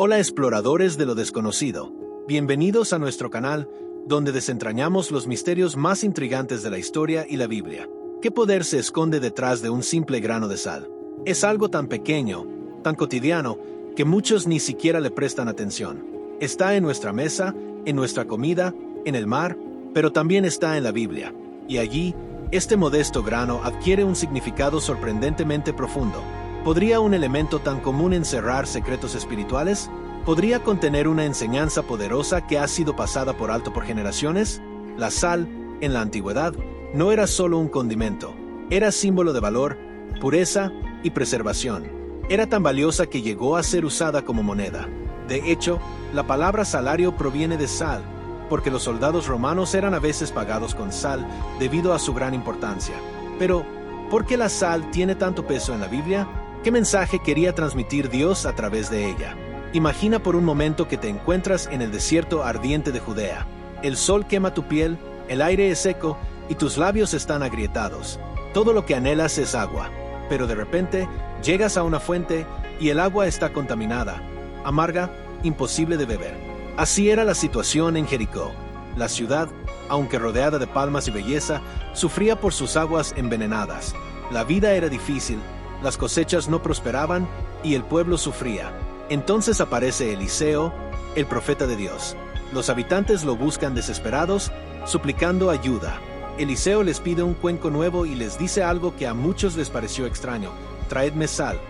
Hola exploradores de lo desconocido, bienvenidos a nuestro canal, donde desentrañamos los misterios más intrigantes de la historia y la Biblia. ¿Qué poder se esconde detrás de un simple grano de sal? Es algo tan pequeño, tan cotidiano, que muchos ni siquiera le prestan atención. Está en nuestra mesa, en nuestra comida, en el mar, pero también está en la Biblia. Y allí, este modesto grano adquiere un significado sorprendentemente profundo. ¿Podría un elemento tan común encerrar secretos espirituales? ¿Podría contener una enseñanza poderosa que ha sido pasada por alto por generaciones? La sal, en la antigüedad, no era solo un condimento, era símbolo de valor, pureza y preservación. Era tan valiosa que llegó a ser usada como moneda. De hecho, la palabra salario proviene de sal, porque los soldados romanos eran a veces pagados con sal debido a su gran importancia. Pero, ¿por qué la sal tiene tanto peso en la Biblia? ¿Qué mensaje quería transmitir Dios a través de ella? Imagina por un momento que te encuentras en el desierto ardiente de Judea. El sol quema tu piel, el aire es seco y tus labios están agrietados. Todo lo que anhelas es agua. Pero de repente, llegas a una fuente y el agua está contaminada, amarga, imposible de beber. Así era la situación en Jericó. La ciudad, aunque rodeada de palmas y belleza, sufría por sus aguas envenenadas. La vida era difícil, las cosechas no prosperaban y el pueblo sufría. Entonces aparece Eliseo, el profeta de Dios. Los habitantes lo buscan desesperados, suplicando ayuda. Eliseo les pide un cuenco nuevo y les dice algo que a muchos les pareció extraño: traedme sal.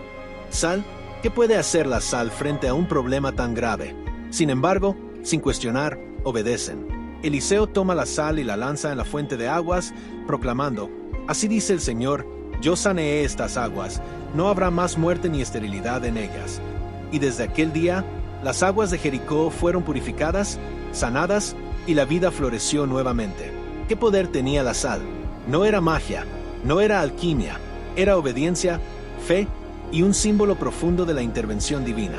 ¿Sal? ¿Qué puede hacer la sal frente a un problema tan grave? Sin embargo, sin cuestionar, obedecen. Eliseo toma la sal y la lanza en la fuente de aguas, proclamando: así dice el Señor, yo saneé estas aguas, no habrá más muerte ni esterilidad en ellas. Y desde aquel día, las aguas de Jericó fueron purificadas, sanadas, y la vida floreció nuevamente. ¿Qué poder tenía la sal? No era magia, no era alquimia, era obediencia, fe y un símbolo profundo de la intervención divina.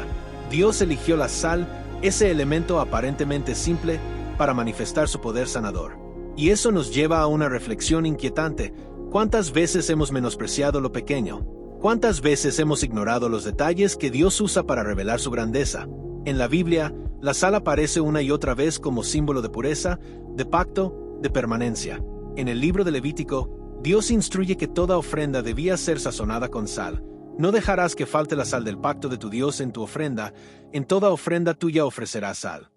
Dios eligió la sal, ese elemento aparentemente simple, para manifestar su poder sanador. Y eso nos lleva a una reflexión inquietante. ¿Cuántas veces hemos menospreciado lo pequeño? ¿Cuántas veces hemos ignorado los detalles que Dios usa para revelar su grandeza? En la Biblia, la sal aparece una y otra vez como símbolo de pureza, de pacto, de permanencia. En el libro de Levítico, Dios instruye que toda ofrenda debía ser sazonada con sal. No dejarás que falte la sal del pacto de tu Dios en tu ofrenda, en toda ofrenda tuya ofrecerás sal.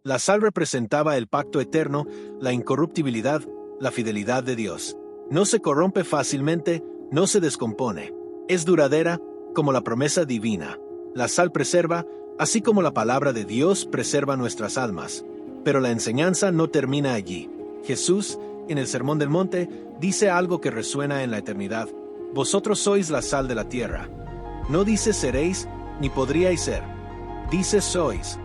La sal representaba el pacto eterno, la incorruptibilidad, la fidelidad de Dios. No se corrompe fácilmente, no se descompone. Es duradera, como la promesa divina. La sal preserva, así como la palabra de Dios preserva nuestras almas. Pero la enseñanza no termina allí. Jesús, en el Sermón del Monte, dice algo que resuena en la eternidad: vosotros sois la sal de la tierra. No dice seréis, ni podríais ser. Dice sois.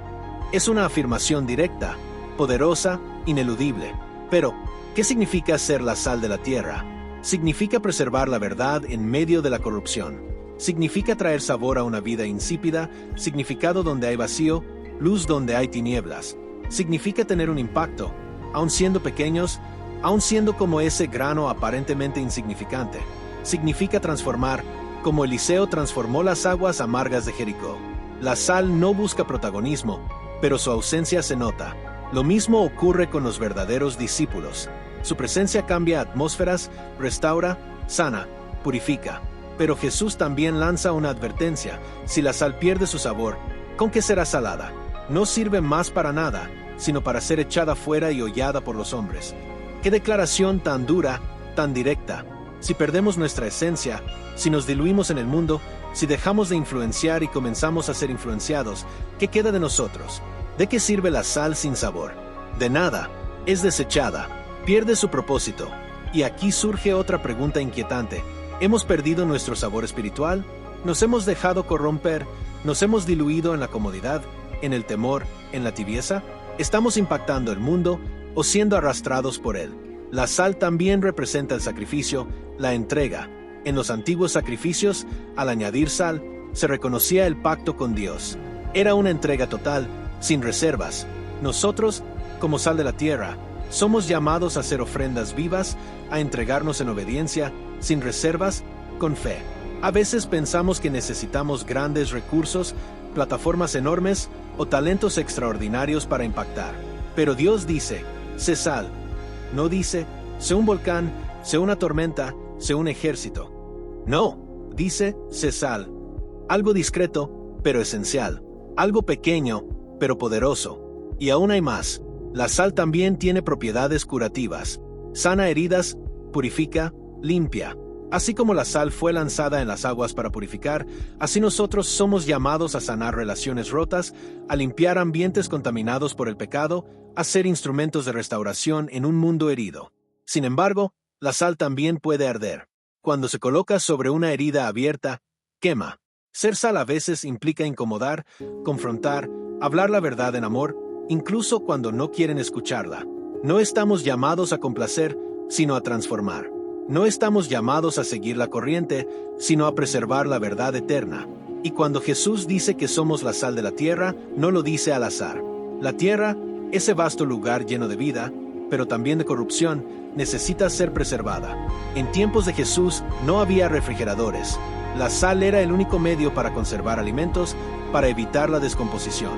Es una afirmación directa, poderosa, ineludible. Pero, ¿qué significa ser la sal de la tierra? Significa preservar la verdad en medio de la corrupción. Significa traer sabor a una vida insípida, significado donde hay vacío, luz donde hay tinieblas. Significa tener un impacto, aun siendo pequeños, aun siendo como ese grano aparentemente insignificante. Significa transformar, como Eliseo transformó las aguas amargas de Jericó. La sal no busca protagonismo, pero su ausencia se nota. Lo mismo ocurre con los verdaderos discípulos. Su presencia cambia atmósferas, restaura, sana, purifica. Pero Jesús también lanza una advertencia: si la sal pierde su sabor, ¿con qué será salada? No sirve más para nada, sino para ser echada fuera y hollada por los hombres. ¡Qué declaración tan dura, tan directa! Si perdemos nuestra esencia, si nos diluimos en el mundo, si dejamos de influenciar y comenzamos a ser influenciados, ¿qué queda de nosotros? ¿De qué sirve la sal sin sabor? De nada, es desechada, pierde su propósito. Y aquí surge otra pregunta inquietante: ¿hemos perdido nuestro sabor espiritual? ¿Nos hemos dejado corromper? ¿Nos hemos diluido en la comodidad, en el temor, en la tibieza? ¿Estamos impactando el mundo o siendo arrastrados por él? La sal también representa el sacrificio, la entrega. En los antiguos sacrificios, al añadir sal, se reconocía el pacto con Dios. Era una entrega total, sin reservas. Nosotros, como sal de la tierra, somos llamados a hacer ofrendas vivas, a entregarnos en obediencia, sin reservas, con fe. A veces pensamos que necesitamos grandes recursos, plataformas enormes o talentos extraordinarios para impactar. Pero Dios dice, sé sal. No dice, sé un volcán, sé una tormenta, sé un ejército. No, dice, sé sal. Algo discreto, pero esencial. Algo pequeño, pero poderoso. Y aún hay más. La sal también tiene propiedades curativas. Sana heridas, purifica, limpia. Así como la sal fue lanzada en las aguas para purificar, así nosotros somos llamados a sanar relaciones rotas, a limpiar ambientes contaminados por el pecado, a ser instrumentos de restauración en un mundo herido. Sin embargo, la sal también puede arder. Cuando se coloca sobre una herida abierta, quema. Ser sal a veces implica incomodar, confrontar, hablar la verdad en amor, incluso cuando no quieren escucharla. No estamos llamados a complacer, sino a transformar. No estamos llamados a seguir la corriente, sino a preservar la verdad eterna. Y cuando Jesús dice que somos la sal de la tierra, no lo dice al azar. La tierra, ese vasto lugar lleno de vida, pero también de corrupción, necesita ser preservada. En tiempos de Jesús no había refrigeradores. La sal era el único medio para conservar alimentos, para evitar la descomposición.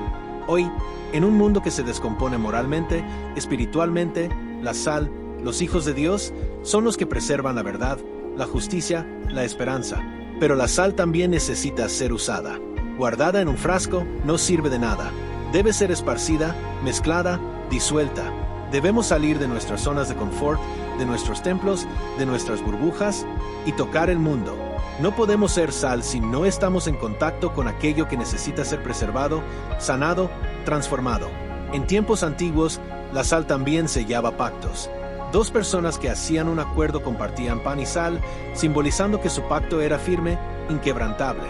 Hoy, en un mundo que se descompone moralmente, espiritualmente, la sal, los hijos de Dios, son los que preservan la verdad, la justicia, la esperanza. Pero la sal también necesita ser usada. Guardada en un frasco no sirve de nada. Debe ser esparcida, mezclada, disuelta. Debemos salir de nuestras zonas de confort, de nuestros templos, de nuestras burbujas y tocar el mundo. No podemos ser sal si no estamos en contacto con aquello que necesita ser preservado, sanado, transformado. En tiempos antiguos, la sal también sellaba pactos. Dos personas que hacían un acuerdo compartían pan y sal, simbolizando que su pacto era firme, inquebrantable.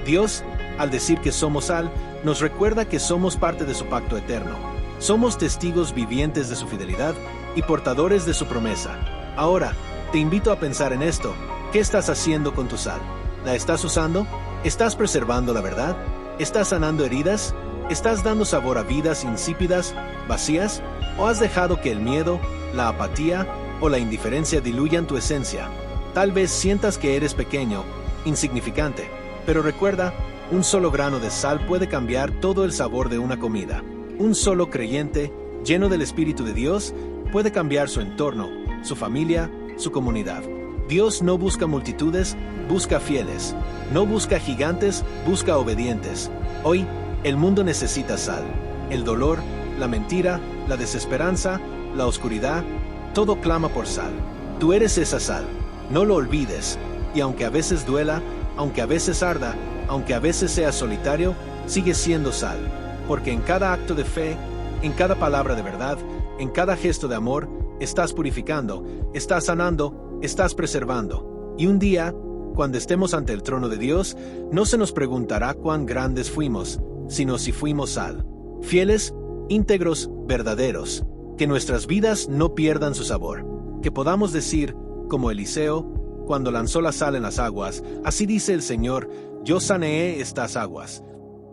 Dios, al decir que somos sal, nos recuerda que somos parte de su pacto eterno. Somos testigos vivientes de su fidelidad y portadores de su promesa. Ahora, te invito a pensar en esto. ¿Qué estás haciendo con tu sal? ¿La estás usando? ¿Estás preservando la verdad? ¿Estás sanando heridas? ¿Estás dando sabor a vidas insípidas, vacías? ¿O has dejado que el miedo, la apatía o la indiferencia diluyan tu esencia? Tal vez sientas que eres pequeño, insignificante, pero recuerda, un solo grano de sal puede cambiar todo el sabor de una comida. Un solo creyente, lleno del Espíritu de Dios, puede cambiar su entorno, su familia, su comunidad. Dios no busca multitudes, busca fieles. No busca gigantes, busca obedientes. Hoy, el mundo necesita sal. El dolor, la mentira, la desesperanza, la oscuridad, todo clama por sal. Tú eres esa sal. No lo olvides. Y aunque a veces duela, aunque a veces arda, aunque a veces seas solitario, sigues siendo sal. Porque en cada acto de fe, en cada palabra de verdad, en cada gesto de amor, estás purificando, estás sanando, estás preservando. Y un día, cuando estemos ante el trono de Dios, no se nos preguntará cuán grandes fuimos, sino si fuimos sal. Fieles, íntegros, verdaderos. Que nuestras vidas no pierdan su sabor. Que podamos decir, como Eliseo, cuando lanzó la sal en las aguas, así dice el Señor, yo saneé estas aguas.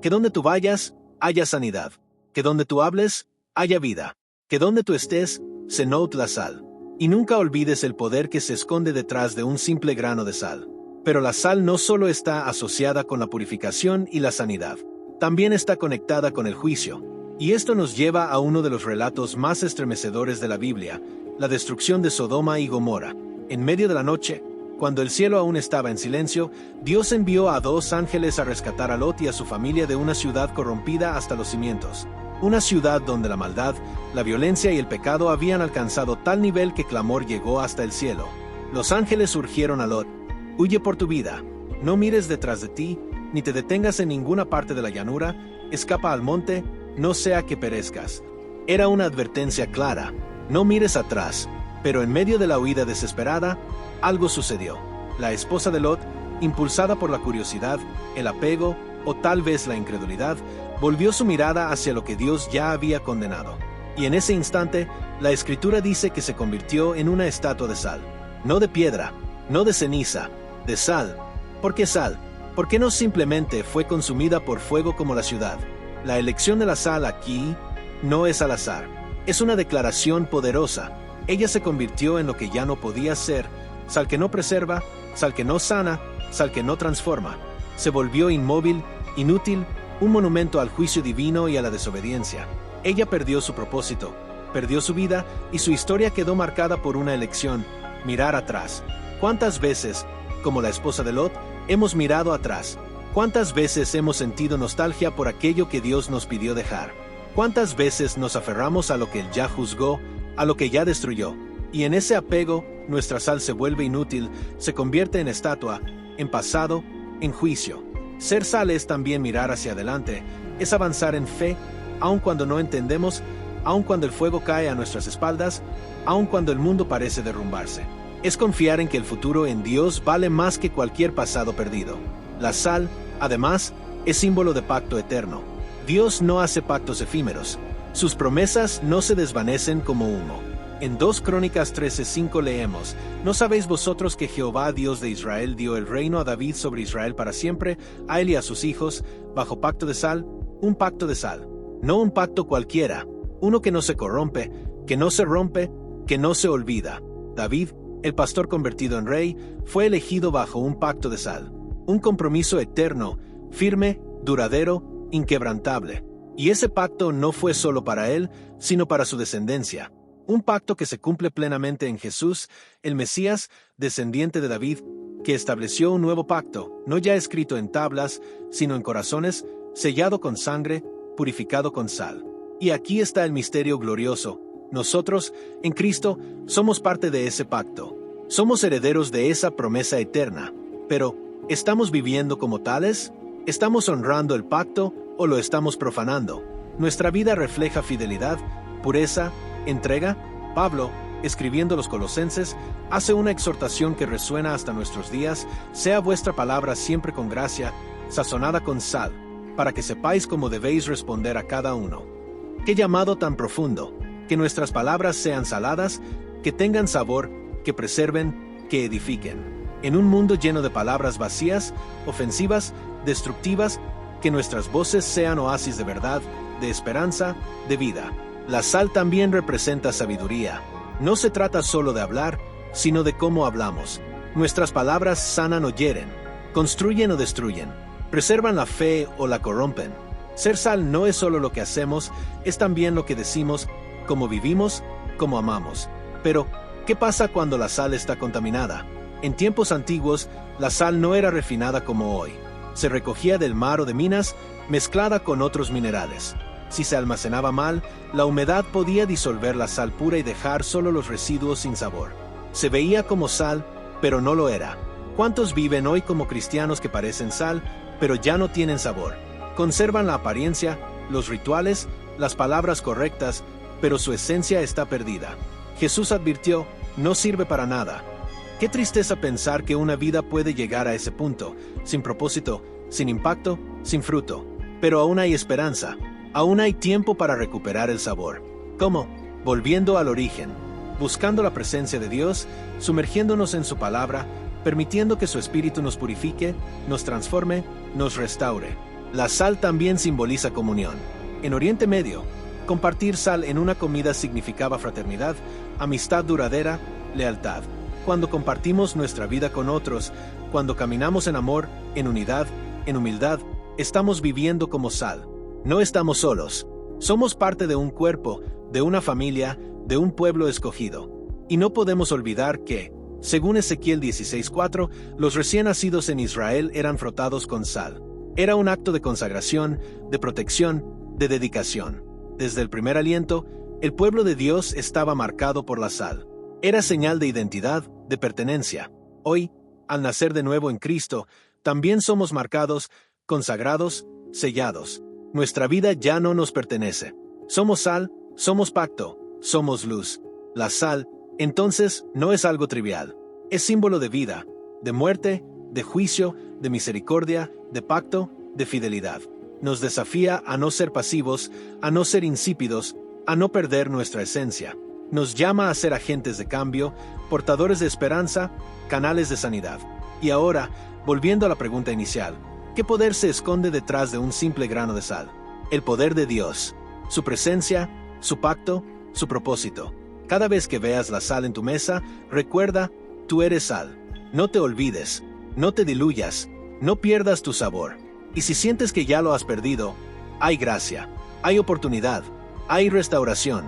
Que donde tú vayas, haya sanidad. Que donde tú hables, haya vida. Que donde tú estés, se note la sal. Y nunca olvides el poder que se esconde detrás de un simple grano de sal. Pero la sal no solo está asociada con la purificación y la sanidad. También está conectada con el juicio. Y esto nos lleva a uno de los relatos más estremecedores de la Biblia, la destrucción de Sodoma y Gomorra. En medio de la noche, cuando el cielo aún estaba en silencio, Dios envió a 2 ángeles a rescatar a Lot y a su familia de una ciudad corrompida hasta los cimientos. Una ciudad donde la maldad, la violencia y el pecado habían alcanzado tal nivel que clamor llegó hasta el cielo. Los ángeles urgieron a Lot, huye por tu vida, no mires detrás de ti, ni te detengas en ninguna parte de la llanura, escapa al monte, no sea que perezcas. Era una advertencia clara, no mires atrás, pero en medio de la huida desesperada, algo sucedió. La esposa de Lot, impulsada por la curiosidad, el apego o tal vez la incredulidad, volvió su mirada hacia lo que Dios ya había condenado. Y en ese instante, la Escritura dice que se convirtió en una estatua de sal. No de piedra, no de ceniza, de sal. ¿Por qué sal? Porque no simplemente fue consumida por fuego como la ciudad. La elección de la sal aquí no es al azar. Es una declaración poderosa. Ella se convirtió en lo que ya no podía ser, sal que no preserva, sal que no sana, sal que no transforma. Se volvió inmóvil, inútil, un monumento al juicio divino y a la desobediencia. Ella perdió su propósito, perdió su vida y su historia quedó marcada por una elección: mirar atrás. ¿Cuántas veces, como la esposa de Lot, hemos mirado atrás? ¿Cuántas veces hemos sentido nostalgia por aquello que Dios nos pidió dejar? ¿Cuántas veces nos aferramos a lo que Él ya juzgó, a lo que ya destruyó? Y en ese apego, nuestra sal se vuelve inútil, se convierte en estatua, en pasado, en juicio. Ser sal es también mirar hacia adelante, es avanzar en fe, aun cuando no entendemos, aun cuando el fuego cae a nuestras espaldas, aun cuando el mundo parece derrumbarse. Es confiar en que el futuro en Dios vale más que cualquier pasado perdido. La sal, además, es símbolo de pacto eterno. Dios no hace pactos efímeros. Sus promesas no se desvanecen como humo. En 2 Crónicas 13:5 leemos: ¿No sabéis vosotros que Jehová, Dios de Israel, dio el reino a David sobre Israel para siempre, a él y a sus hijos, bajo pacto de sal? Un pacto de sal. No un pacto cualquiera. Uno que no se corrompe, que no se rompe, que no se olvida. David, el pastor convertido en rey, fue elegido bajo un pacto de sal. Un compromiso eterno, firme, duradero, inquebrantable. Y ese pacto no fue solo para él, sino para su descendencia. Un pacto que se cumple plenamente en Jesús, el Mesías, descendiente de David, que estableció un nuevo pacto, no ya escrito en tablas, sino en corazones, sellado con sangre, purificado con sal. Y aquí está el misterio glorioso. Nosotros, en Cristo, somos parte de ese pacto. Somos herederos de esa promesa eterna. Pero, ¿estamos viviendo como tales? ¿Estamos honrando el pacto o lo estamos profanando? ¿Nuestra vida refleja fidelidad, pureza, entrega? Pablo, escribiendo a los Colosenses, hace una exhortación que resuena hasta nuestros días: sea vuestra palabra siempre con gracia, sazonada con sal, para que sepáis cómo debéis responder a cada uno. ¡Qué llamado tan profundo! Que nuestras palabras sean saladas, que tengan sabor, que preserven, que edifiquen. En un mundo lleno de palabras vacías, ofensivas, destructivas, que nuestras voces sean oasis de verdad, de esperanza, de vida. La sal también representa sabiduría. No se trata solo de hablar, sino de cómo hablamos. Nuestras palabras sanan o hieren, construyen o destruyen, preservan la fe o la corrompen. Ser sal no es solo lo que hacemos, es también lo que decimos, cómo vivimos, cómo amamos. Pero, ¿qué pasa cuando la sal está contaminada? En tiempos antiguos, la sal no era refinada como hoy. Se recogía del mar o de minas, mezclada con otros minerales. Si se almacenaba mal, la humedad podía disolver la sal pura y dejar solo los residuos sin sabor. Se veía como sal, pero no lo era. ¿Cuántos viven hoy como cristianos que parecen sal, pero ya no tienen sabor? Conservan la apariencia, los rituales, las palabras correctas, pero su esencia está perdida. Jesús advirtió: no sirve para nada. Qué tristeza pensar que una vida puede llegar a ese punto, sin propósito, sin impacto, sin fruto. Pero aún hay esperanza. Aún hay tiempo para recuperar el sabor. ¿Cómo? Volviendo al origen, buscando la presencia de Dios, sumergiéndonos en su palabra, permitiendo que su Espíritu nos purifique, nos transforme, nos restaure. La sal también simboliza comunión. En Oriente Medio, compartir sal en una comida significaba fraternidad, amistad duradera, lealtad. Cuando compartimos nuestra vida con otros, cuando caminamos en amor, en unidad, en humildad, estamos viviendo como sal. No estamos solos. Somos parte de un cuerpo, de una familia, de un pueblo escogido. Y no podemos olvidar que, según Ezequiel 16:4, los recién nacidos en Israel eran frotados con sal. Era un acto de consagración, de protección, de dedicación. Desde el primer aliento, el pueblo de Dios estaba marcado por la sal. Era señal de identidad, de pertenencia. Hoy, al nacer de nuevo en Cristo, también somos marcados, consagrados, sellados. Nuestra vida ya no nos pertenece. Somos sal, somos pacto, somos luz. La sal, entonces, no es algo trivial. Es símbolo de vida, de muerte, de juicio, de misericordia, de pacto, de fidelidad. Nos desafía a no ser pasivos, a no ser insípidos, a no perder nuestra esencia. Nos llama a ser agentes de cambio, portadores de esperanza, canales de sanidad. Y ahora, volviendo a la pregunta inicial, ¿qué poder se esconde detrás de un simple grano de sal? El poder de Dios, su presencia, su pacto, su propósito. Cada vez que veas la sal en tu mesa, recuerda, tú eres sal. No te olvides, no te diluyas, no pierdas tu sabor. Y si sientes que ya lo has perdido, hay gracia, hay oportunidad, hay restauración.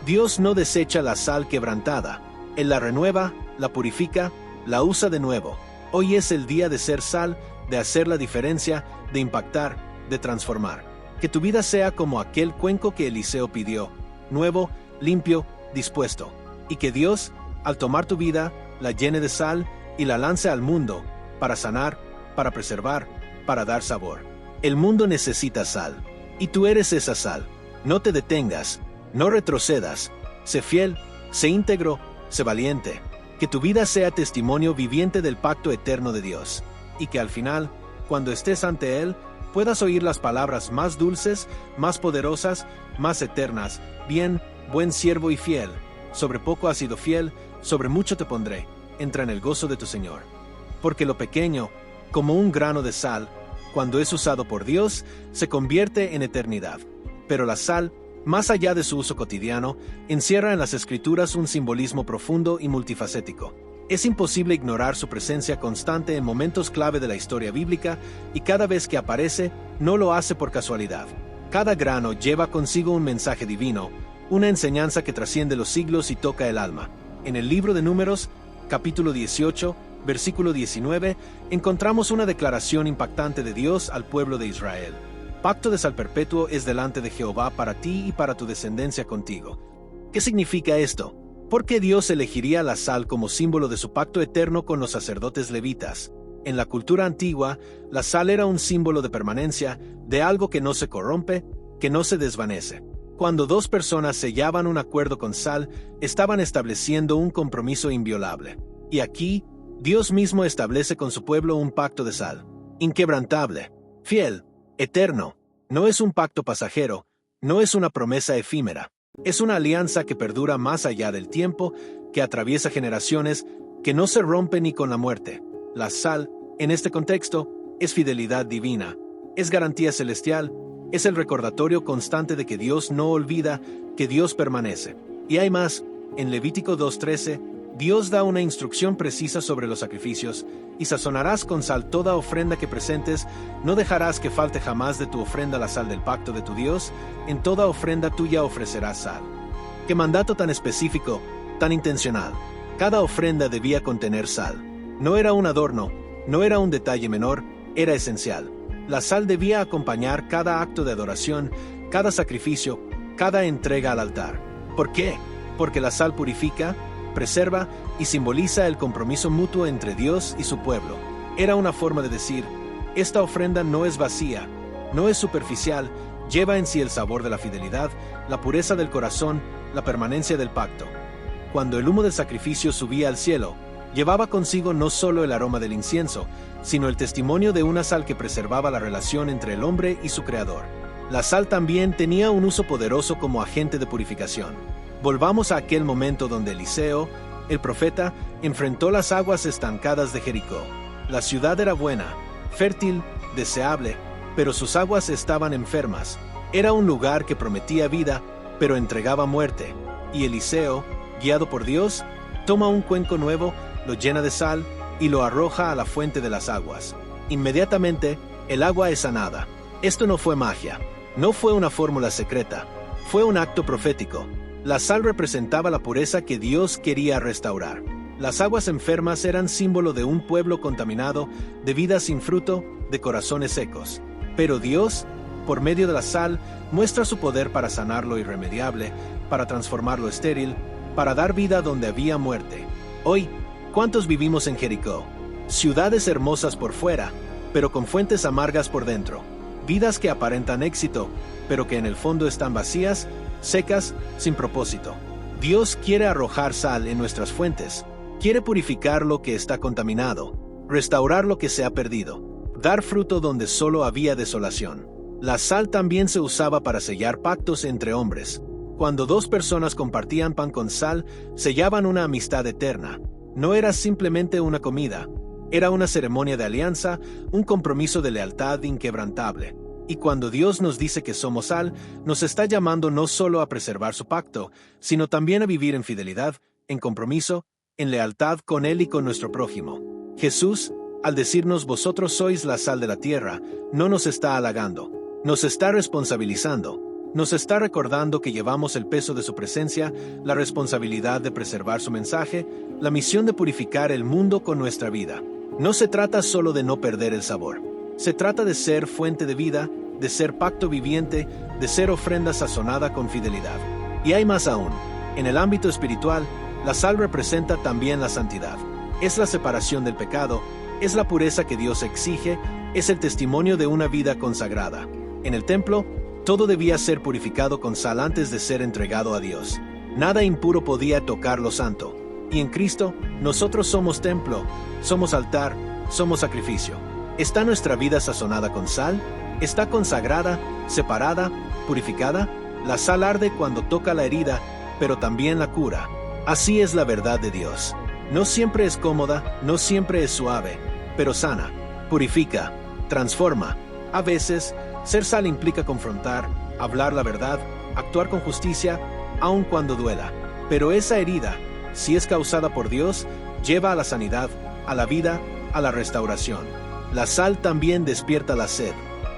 Dios no desecha la sal quebrantada. Él la renueva, la purifica, la usa de nuevo. Hoy es el día de ser sal, de hacer la diferencia, de impactar, de transformar. Que tu vida sea como aquel cuenco que Eliseo pidió, nuevo, limpio, dispuesto. Y que Dios, al tomar tu vida, la llene de sal y la lance al mundo, para sanar, para preservar, para dar sabor. El mundo necesita sal, y tú eres esa sal. No te detengas, no retrocedas. Sé fiel, sé íntegro, sé valiente. Que tu vida sea testimonio viviente del pacto eterno de Dios, y que al final, cuando estés ante Él, puedas oír las palabras más dulces, más poderosas, más eternas. Bien, buen siervo y fiel. Sobre poco has sido fiel, sobre mucho te pondré. Entra en el gozo de tu Señor. Porque lo pequeño, como un grano de sal, cuando es usado por Dios, se convierte en eternidad. Pero la sal, más allá de su uso cotidiano, encierra en las Escrituras un simbolismo profundo y multifacético. Es imposible ignorar su presencia constante en momentos clave de la historia bíblica, y cada vez que aparece, no lo hace por casualidad. Cada grano lleva consigo un mensaje divino, una enseñanza que trasciende los siglos y toca el alma. En el libro de Números, capítulo 18, versículo 19, encontramos una declaración impactante de Dios al pueblo de Israel. Pacto de sal perpetuo es delante de Jehová para ti y para tu descendencia contigo. ¿Qué significa esto? ¿Por qué Dios elegiría la sal como símbolo de su pacto eterno con los sacerdotes levitas? En la cultura antigua, la sal era un símbolo de permanencia, de algo que no se corrompe, que no se desvanece. Cuando dos personas sellaban un acuerdo con sal, estaban estableciendo un compromiso inviolable. Y aquí, Dios mismo establece con su pueblo un pacto de sal, inquebrantable, fiel, eterno. No es un pacto pasajero, no es una promesa efímera. Es una alianza que perdura más allá del tiempo, que atraviesa generaciones, que no se rompe ni con la muerte. La sal, en este contexto, es fidelidad divina, es garantía celestial, es el recordatorio constante de que Dios no olvida, que Dios permanece. Y hay más, en Levítico 2:13, Dios da una instrucción precisa sobre los sacrificios, y sazonarás con sal toda ofrenda que presentes, no dejarás que falte jamás de tu ofrenda la sal del pacto de tu Dios, en toda ofrenda tuya ofrecerás sal. ¡Qué mandato tan específico, tan intencional! Cada ofrenda debía contener sal. No era un adorno, no era un detalle menor, era esencial. La sal debía acompañar cada acto de adoración, cada sacrificio, cada entrega al altar. ¿Por qué? Porque la sal purifica, preserva y simboliza el compromiso mutuo entre Dios y su pueblo. Era una forma de decir, esta ofrenda no es vacía, no es superficial, lleva en sí el sabor de la fidelidad, la pureza del corazón, la permanencia del pacto. Cuando el humo del sacrificio subía al cielo, llevaba consigo no solo el aroma del incienso, sino el testimonio de una sal que preservaba la relación entre el hombre y su Creador. La sal también tenía un uso poderoso como agente de purificación. Volvamos a aquel momento donde Eliseo, el profeta, enfrentó las aguas estancadas de Jericó. La ciudad era buena, fértil, deseable, pero sus aguas estaban enfermas. Era un lugar que prometía vida, pero entregaba muerte. Y Eliseo, guiado por Dios, toma un cuenco nuevo, lo llena de sal y lo arroja a la fuente de las aguas. Inmediatamente, el agua es sanada. Esto no fue magia, no fue una fórmula secreta, fue un acto profético. La sal representaba la pureza que Dios quería restaurar. Las aguas enfermas eran símbolo de un pueblo contaminado, de vidas sin fruto, de corazones secos. Pero Dios, por medio de la sal, muestra su poder para sanar lo irremediable, para transformar lo estéril, para dar vida donde había muerte. Hoy, ¿cuántos vivimos en Jericó? Ciudades hermosas por fuera, pero con fuentes amargas por dentro. Vidas que aparentan éxito, pero que en el fondo están vacías, secas, sin propósito. Dios quiere arrojar sal en nuestras fuentes, quiere purificar lo que está contaminado, restaurar lo que se ha perdido, dar fruto donde solo había desolación. La sal también se usaba para sellar pactos entre hombres. Cuando dos personas compartían pan con sal, sellaban una amistad eterna. No era simplemente una comida, era una ceremonia de alianza, un compromiso de lealtad inquebrantable. Y cuando Dios nos dice que somos sal, nos está llamando no solo a preservar su pacto, sino también a vivir en fidelidad, en compromiso, en lealtad con Él y con nuestro prójimo. Jesús, Al decirnos vosotros sois la sal de la tierra, no nos está halagando, nos está responsabilizando, nos está recordando que llevamos el peso de su presencia, la responsabilidad de preservar su mensaje, la misión de purificar el mundo con nuestra vida. No se trata solo de no perder el sabor. Se trata de ser fuente de vida, de ser pacto viviente, de ser ofrenda sazonada con fidelidad. Y hay más aún. En el ámbito espiritual, la sal representa también la santidad. Es la separación del pecado, es la pureza que Dios exige, es el testimonio de una vida consagrada. En el templo, todo debía ser purificado con sal antes de ser entregado a Dios. Nada impuro podía tocar lo santo. Y en Cristo, nosotros somos templo, somos altar, somos sacrificio. ¿Está nuestra vida sazonada con sal? ¿Está consagrada, separada, purificada? La sal arde cuando toca la herida, pero también la cura. Así es la verdad de Dios. No siempre es cómoda, no siempre es suave, pero sana, purifica, transforma. A veces, ser sal implica confrontar, hablar la verdad, actuar con justicia, aun cuando duela. Pero esa herida, si es causada por Dios, lleva a la sanidad, a la vida, a la restauración. La sal también despierta la sed.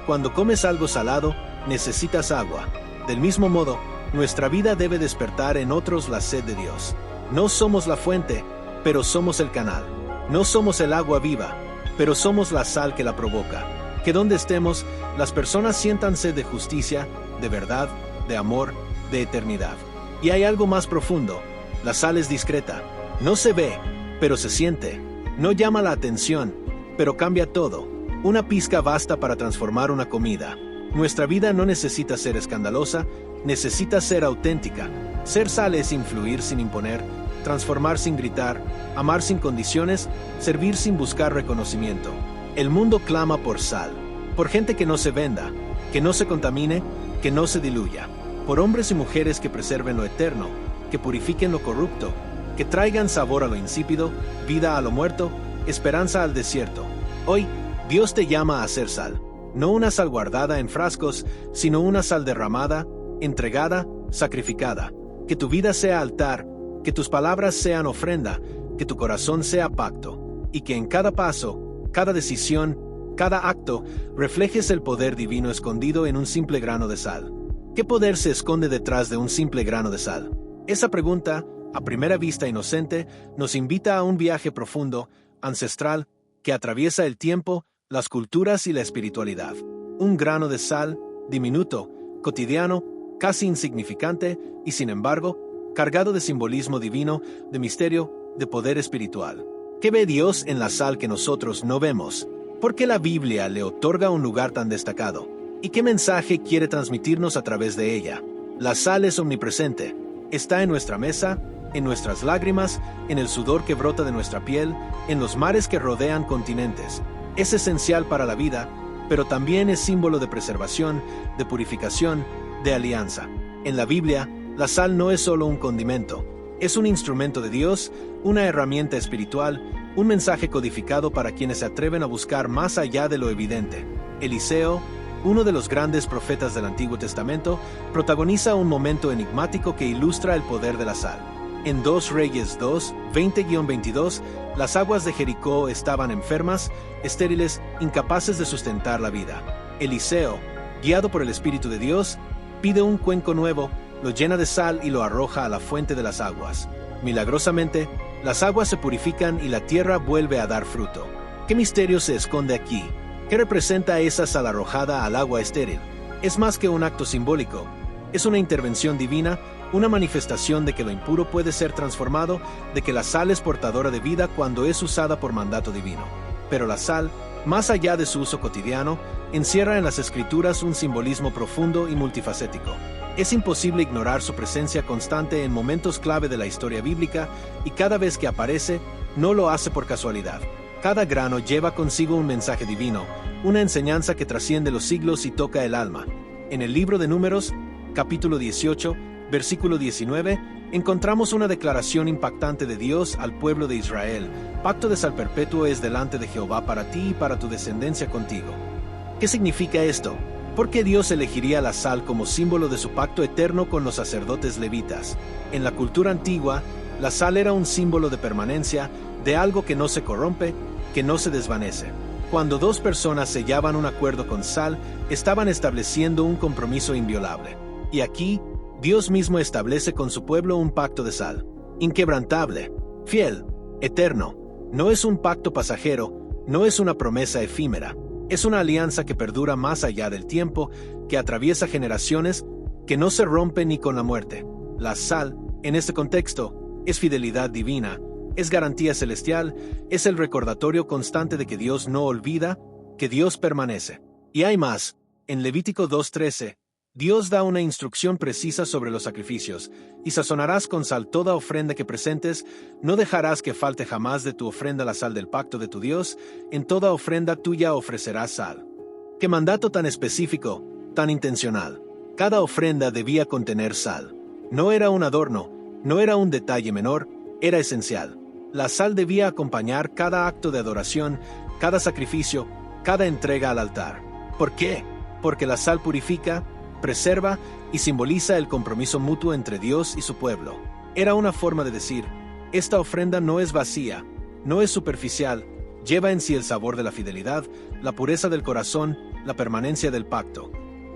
Cuando comes algo salado, necesitas agua. Del mismo modo, nuestra vida debe despertar en otros la sed de Dios. No somos la fuente, pero somos el canal. No somos el agua viva, pero somos la sal que la provoca. Que donde estemos, las personas sientan sed de justicia, de verdad, de amor, de eternidad. Y hay algo más profundo. La sal es discreta. No se ve, pero se siente. No llama la atención, pero cambia todo. Una pizca basta para transformar una comida. Nuestra vida no necesita ser escandalosa, necesita ser auténtica. Ser sal es influir sin imponer, transformar sin gritar, amar sin condiciones, servir sin buscar reconocimiento. El mundo clama por sal, por gente que no se venda, que no se contamine, que no se diluya, por hombres y mujeres que preserven lo eterno, que purifiquen lo corrupto, que traigan sabor a lo insípido, vida a lo muerto, esperanza al desierto. Hoy, Dios te llama a ser sal, no una sal guardada en frascos, sino una sal derramada, entregada, sacrificada. Que tu vida sea altar, que tus palabras sean ofrenda, que tu corazón sea pacto, y que en cada paso, cada decisión, cada acto, reflejes el poder divino escondido en un simple grano de sal. ¿Qué poder se esconde detrás de un simple grano de sal? Esa pregunta, a primera vista inocente, nos invita a un viaje profundo, ancestral, que atraviesa el tiempo, las culturas y la espiritualidad. Un grano de sal, diminuto, cotidiano, casi insignificante, y sin embargo, cargado de simbolismo divino, de misterio, de poder espiritual. ¿Qué ve Dios en la sal que nosotros no vemos? ¿Por qué la Biblia le otorga un lugar tan destacado? ¿Y qué mensaje quiere transmitirnos a través de ella? La sal es omnipresente. Está en nuestra mesa, en nuestras lágrimas, en el sudor que brota de nuestra piel, en los mares que rodean continentes. Es esencial para la vida, pero también es símbolo de preservación, de purificación, de alianza. En la Biblia, la sal no es solo un condimento, es un instrumento de Dios, una herramienta espiritual, un mensaje codificado para quienes se atreven a buscar más allá de lo evidente. Eliseo, uno de los grandes profetas del Antiguo Testamento, protagoniza un momento enigmático que ilustra el poder de la sal. En 2 Reyes 2, 20-22, las aguas de Jericó estaban enfermas, estériles, incapaces de sustentar la vida. Eliseo, guiado por el Espíritu de Dios, pide un cuenco nuevo, lo llena de sal y lo arroja a la fuente de las aguas. Milagrosamente, las aguas se purifican y la tierra vuelve a dar fruto. ¿Qué misterio se esconde aquí? ¿Qué representa esa sal arrojada al agua estéril? Es más que un acto simbólico. Es una intervención divina, una manifestación de que lo impuro puede ser transformado, de que la sal es portadora de vida cuando es usada por mandato divino. Pero la sal, más allá de su uso cotidiano, encierra en las Escrituras un simbolismo profundo y multifacético. Es imposible ignorar su presencia constante en momentos clave de la historia bíblica, y cada vez que aparece, no lo hace por casualidad. Cada grano lleva consigo un mensaje divino, una enseñanza que trasciende los siglos y toca el alma. En el libro de Números, capítulo 18, versículo 19, encontramos una declaración impactante de Dios al pueblo de Israel. Pacto de sal perpetuo es delante de Jehová para ti y para tu descendencia contigo. ¿Qué significa esto? ¿Por qué Dios elegiría la sal como símbolo de su pacto eterno con los sacerdotes levitas? En la cultura antigua, la sal era un símbolo de permanencia, de algo que no se corrompe, que no se desvanece. Cuando dos personas sellaban un acuerdo con sal, estaban estableciendo un compromiso inviolable. Y aquí, Dios mismo establece con su pueblo un pacto de sal. Inquebrantable, fiel, eterno. No es un pacto pasajero, no es una promesa efímera. Es una alianza que perdura más allá del tiempo, que atraviesa generaciones, que no se rompe ni con la muerte. La sal, en este contexto, es fidelidad divina, es garantía celestial, es el recordatorio constante de que Dios no olvida, que Dios permanece. Y hay más. En Levítico 2:13, Dios da una instrucción precisa sobre los sacrificios, y sazonarás con sal toda ofrenda que presentes, no dejarás que falte jamás de tu ofrenda la sal del pacto de tu Dios, en toda ofrenda tuya ofrecerás sal. ¡Qué mandato tan específico, tan intencional! Cada ofrenda debía contener sal. No era un adorno, no era un detalle menor, era esencial. La sal debía acompañar cada acto de adoración, cada sacrificio, cada entrega al altar. ¿Por qué? Porque la sal purifica, preserva y simboliza el compromiso mutuo entre Dios y su pueblo. Era una forma de decir, esta ofrenda no es vacía, no es superficial, lleva en sí el sabor de la fidelidad, la pureza del corazón, la permanencia del pacto.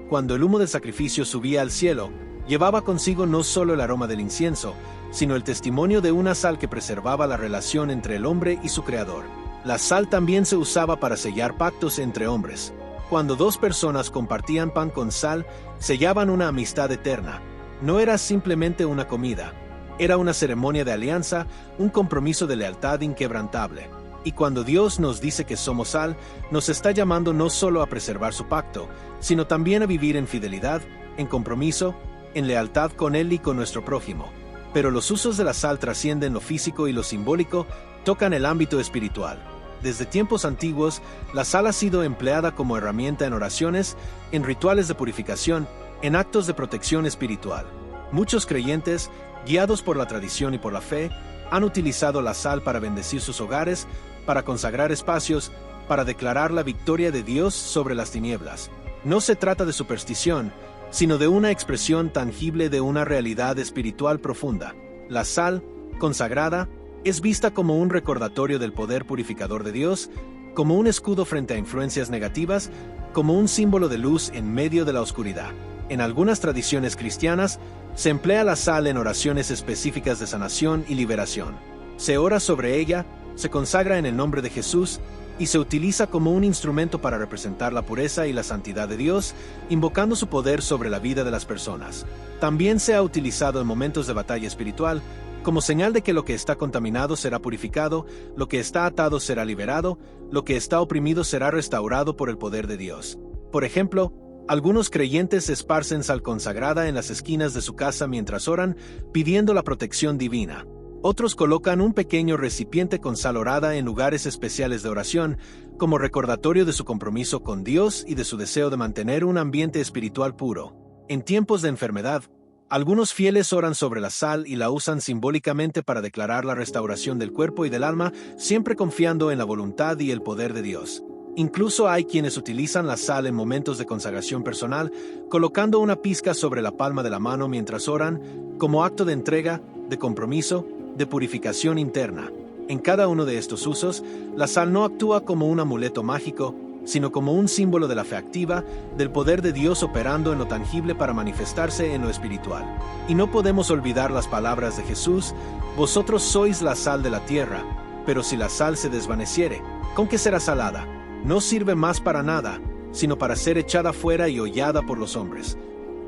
Cuando el humo del sacrificio subía al cielo, llevaba consigo no solo el aroma del incienso, sino el testimonio de una sal que preservaba la relación entre el hombre y su creador. La sal también se usaba para sellar pactos entre hombres. Cuando dos personas compartían pan con sal, sellaban una amistad eterna. No era simplemente una comida, era una ceremonia de alianza, un compromiso de lealtad inquebrantable. Y cuando Dios nos dice que somos sal, nos está llamando no solo a preservar su pacto, sino también a vivir en fidelidad, en compromiso, en lealtad con Él y con nuestro prójimo. Pero los usos de la sal trascienden lo físico y lo simbólico, tocan el ámbito espiritual. Desde tiempos antiguos, la sal ha sido empleada como herramienta en oraciones, en rituales de purificación, en actos de protección espiritual. Muchos creyentes, guiados por la tradición y por la fe, han utilizado la sal para bendecir sus hogares, para consagrar espacios, para declarar la victoria de Dios sobre las tinieblas. No se trata de superstición, sino de una expresión tangible de una realidad espiritual profunda. La sal, consagrada, es vista como un recordatorio del poder purificador de Dios, como un escudo frente a influencias negativas, como un símbolo de luz en medio de la oscuridad. En algunas tradiciones cristianas, se emplea la sal en oraciones específicas de sanación y liberación. Se ora sobre ella, se consagra en el nombre de Jesús, y se utiliza como un instrumento para representar la pureza y la santidad de Dios, invocando su poder sobre la vida de las personas. También se ha utilizado en momentos de batalla espiritual, como señal de que lo que está contaminado será purificado, lo que está atado será liberado, lo que está oprimido será restaurado por el poder de Dios. Por ejemplo, algunos creyentes esparcen sal consagrada en las esquinas de su casa mientras oran, pidiendo la protección divina. Otros colocan un pequeño recipiente con sal orada en lugares especiales de oración, como recordatorio de su compromiso con Dios y de su deseo de mantener un ambiente espiritual puro. En tiempos de enfermedad, algunos fieles oran sobre la sal y la usan simbólicamente para declarar la restauración del cuerpo y del alma, siempre confiando en la voluntad y el poder de Dios. Incluso hay quienes utilizan la sal en momentos de consagración personal, colocando una pizca sobre la palma de la mano mientras oran, como acto de entrega, de compromiso, de purificación interna. En cada uno de estos usos, la sal no actúa como un amuleto mágico, sino como un símbolo de la fe activa, del poder de Dios operando en lo tangible para manifestarse en lo espiritual. Y no podemos olvidar las palabras de Jesús: vosotros sois la sal de la tierra, pero si la sal se desvaneciere, ¿con qué será salada? No sirve más para nada, sino para ser echada fuera y hollada por los hombres.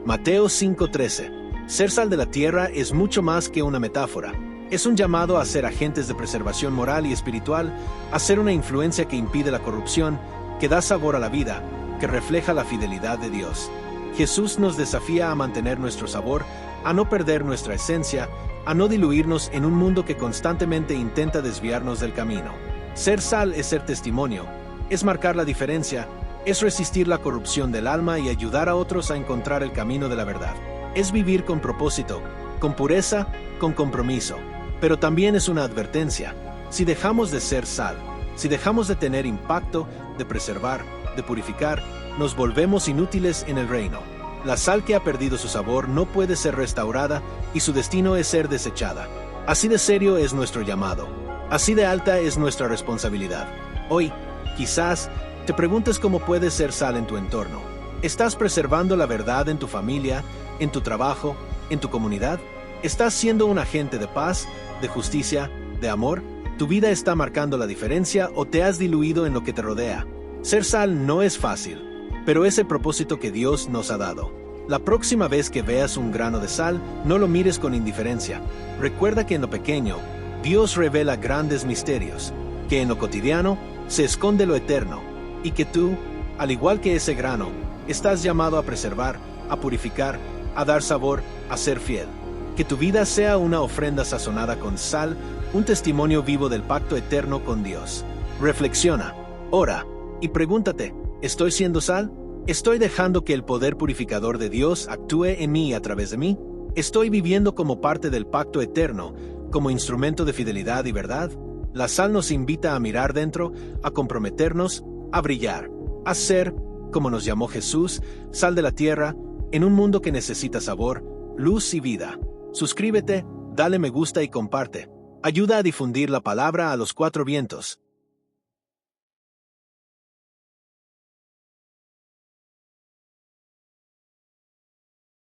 Mateo 5:13. Ser sal de la tierra es mucho más que una metáfora. Es un llamado a ser agentes de preservación moral y espiritual, a ser una influencia que impide la corrupción, que da sabor a la vida, que refleja la fidelidad de Dios. Jesús nos desafía a mantener nuestro sabor, a no perder nuestra esencia, a no diluirnos en un mundo que constantemente intenta desviarnos del camino. Ser sal es ser testimonio, es marcar la diferencia, es resistir la corrupción del alma y ayudar a otros a encontrar el camino de la verdad. Es vivir con propósito, con pureza, con compromiso. Pero también es una advertencia. Si dejamos de ser sal, si dejamos de tener impacto, de preservar, de purificar, nos volvemos inútiles en el reino. La sal que ha perdido su sabor no puede ser restaurada y su destino es ser desechada. Así de serio es nuestro llamado. Así de alta es nuestra responsabilidad. Hoy, quizás, te preguntes cómo puedes ser sal en tu entorno. ¿Estás preservando la verdad en tu familia, en tu trabajo, en tu comunidad? ¿Estás siendo un agente de paz, de justicia, de amor? ¿Tu vida está marcando la diferencia o te has diluido en lo que te rodea? Ser sal no es fácil, pero es el propósito que Dios nos ha dado. La próxima vez que veas un grano de sal, no lo mires con indiferencia. Recuerda que en lo pequeño, Dios revela grandes misterios, que en lo cotidiano se esconde lo eterno, y que tú, al igual que ese grano, estás llamado a preservar, a purificar, a dar sabor, a ser fiel. Que tu vida sea una ofrenda sazonada con sal, un testimonio vivo del pacto eterno con Dios. Reflexiona, ora, y pregúntate, ¿estoy siendo sal? ¿Estoy dejando que el poder purificador de Dios actúe en mí y a través de mí? ¿Estoy viviendo como parte del pacto eterno, como instrumento de fidelidad y verdad? La sal nos invita a mirar dentro, a comprometernos, a brillar, a ser, como nos llamó Jesús, sal de la tierra, en un mundo que necesita sabor, luz y vida. Suscríbete, dale me gusta y comparte. Ayuda a difundir la palabra a los cuatro vientos.